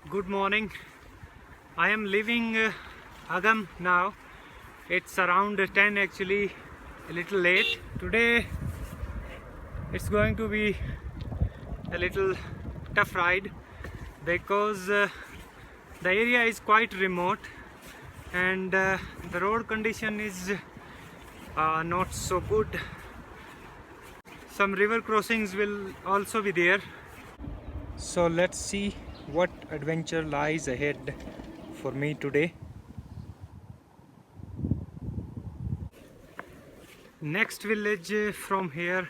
Good morning. I am leaving Agam now. It's around 10 actually, a little late. Today it's going to be a little tough ride because the area is quite remote and the road condition is not so good. Some river crossings will also be there. So let's see what adventure lies ahead for me today. Next village from here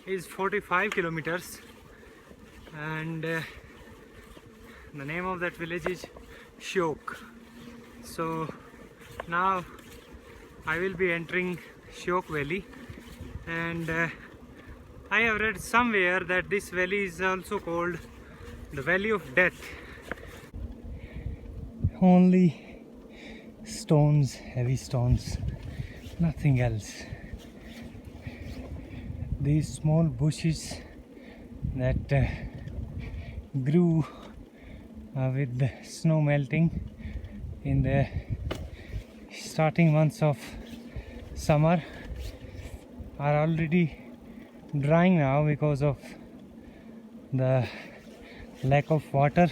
is 45 kilometers and the name of that village is Shyok. So now I will be entering Shyok Valley, and I have read somewhere that this valley is also called the Valley of Death. Only stones, heavy stones, nothing else. These small bushes that grew with the snow melting in the starting months of summer are already drying now because of the lack of water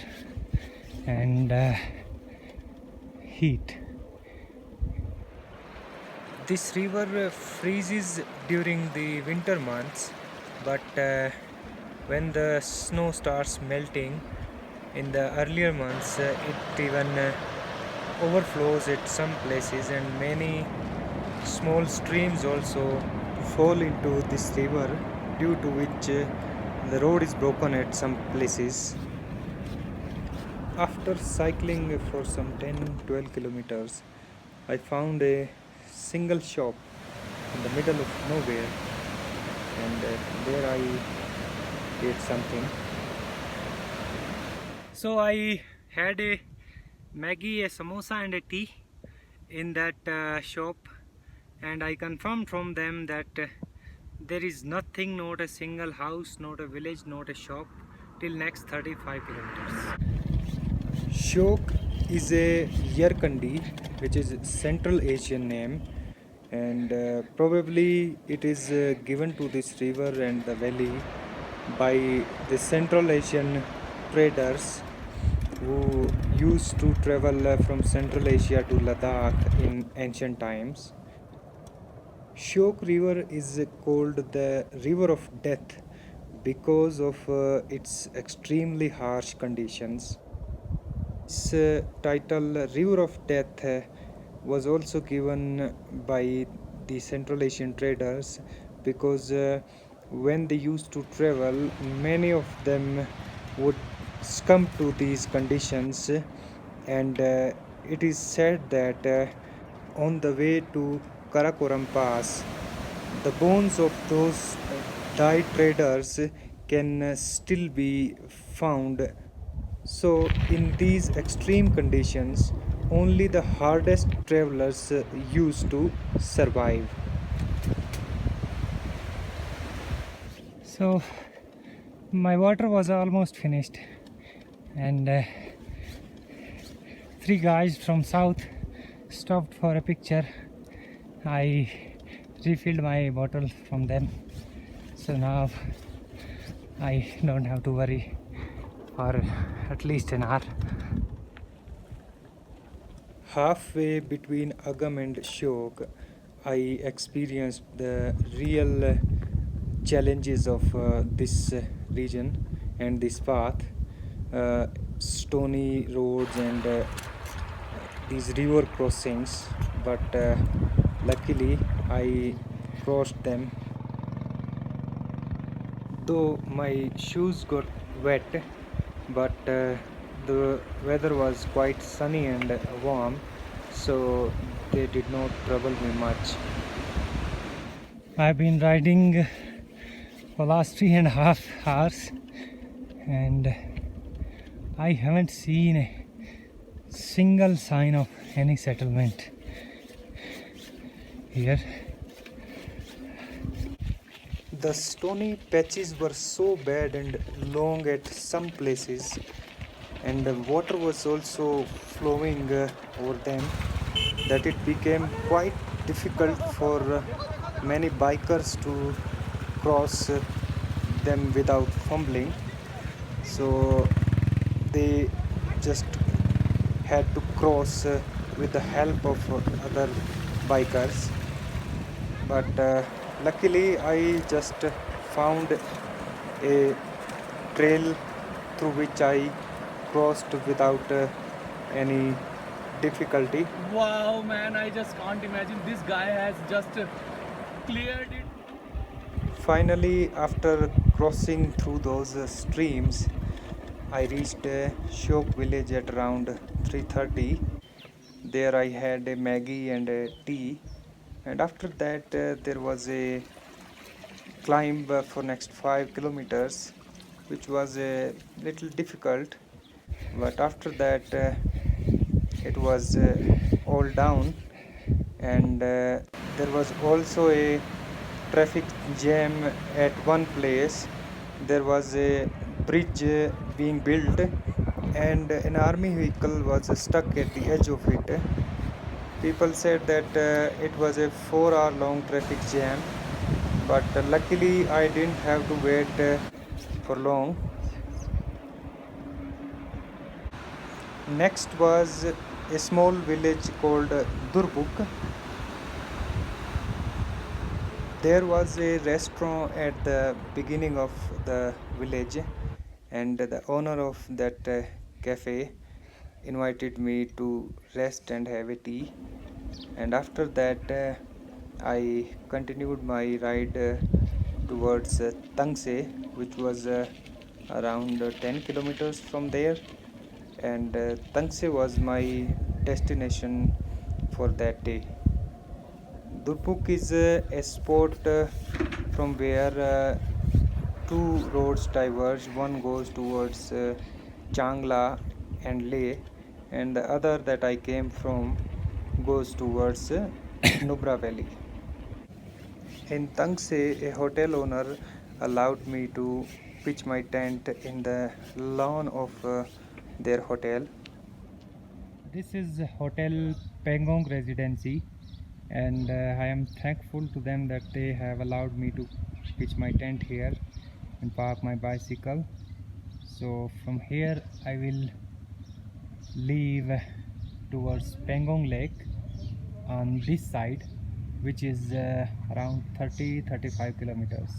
and heat. This river freezes during the winter months, but when the snow starts melting in the earlier months, it even overflows at some places, and many small streams also fall into this river, due to which the road is broken at some places. After cycling for some 10-12 kilometers, I found a single shop in the middle of nowhere, and there I ate something. So I had a Maggie, a samosa and a tea in that shop, and I confirmed from them that there is nothing, not a single house, not a village, not a shop till next 35 kilometers. Shyok is a Yarkandi, which is Central Asian name, and probably it is given to this river and the valley by the Central Asian traders who used to travel from Central Asia to Ladakh in ancient times. Shyok River is called the River of Death because of its extremely harsh conditions. This title, River of Death, was also given by the Central Asian traders because when they used to travel, many of them would succumb to these conditions, and it is said that on the way to Karakoram Pass, the bones of those died traders can still be found. So, in these extreme conditions, only the hardest travelers used to survive. So, my water was almost finished, and three guys from south stopped for a picture. I refilled my bottle from them, so now I don't have to worry for at least an hour. Halfway between Agam and Shyok, I experienced the real challenges of this region and this path. Stony roads and these river crossings, but luckily I crossed them. Though my shoes got wet, but the weather was quite sunny and warm, so they did not trouble me much. I've been riding for last 3.5 hours, and I haven't seen a single sign of any settlement here. The stony patches were so bad and long at some places and the water was also flowing over them, that it became quite difficult for many bikers to cross them without fumbling. So they just had to cross with the help of other bikers. But luckily, I just found a trail through which I crossed without any difficulty. Wow, man, I just can't imagine. This guy has just cleared it. Finally, after crossing through those streams, I reached Shok village at around 3:30. There I had a Maggie and a tea, and after that there was a climb for next 5 kilometers, which was a little difficult. But after that it was all down, and there was also a traffic jam at one place. There was a bridge being built, and an army vehicle was stuck at the edge of it. People said that it was a 4 hour long traffic jam, but luckily I didn't have to wait for long. Next was a small village called Durbuk. There was a restaurant at the beginning of the village, and the owner of that cafe invited me to rest and have a tea. And after that, I continued my ride towards Tangse, which was around 10 kilometers from there. And Tangse was my destination for that day. Durpuk is a spot from where two roads diverge. One goes towards Changla and Leh, and the other that I came from goes towards Nubra Valley. In Tangse, a hotel owner allowed me to pitch my tent in the lawn of their hotel. This is Hotel Pangong Residency, and I am thankful to them that they have allowed me to pitch my tent here and park my bicycle. So from here I will leave towards Pangong Lake on this side, which is around 30-35 kilometers.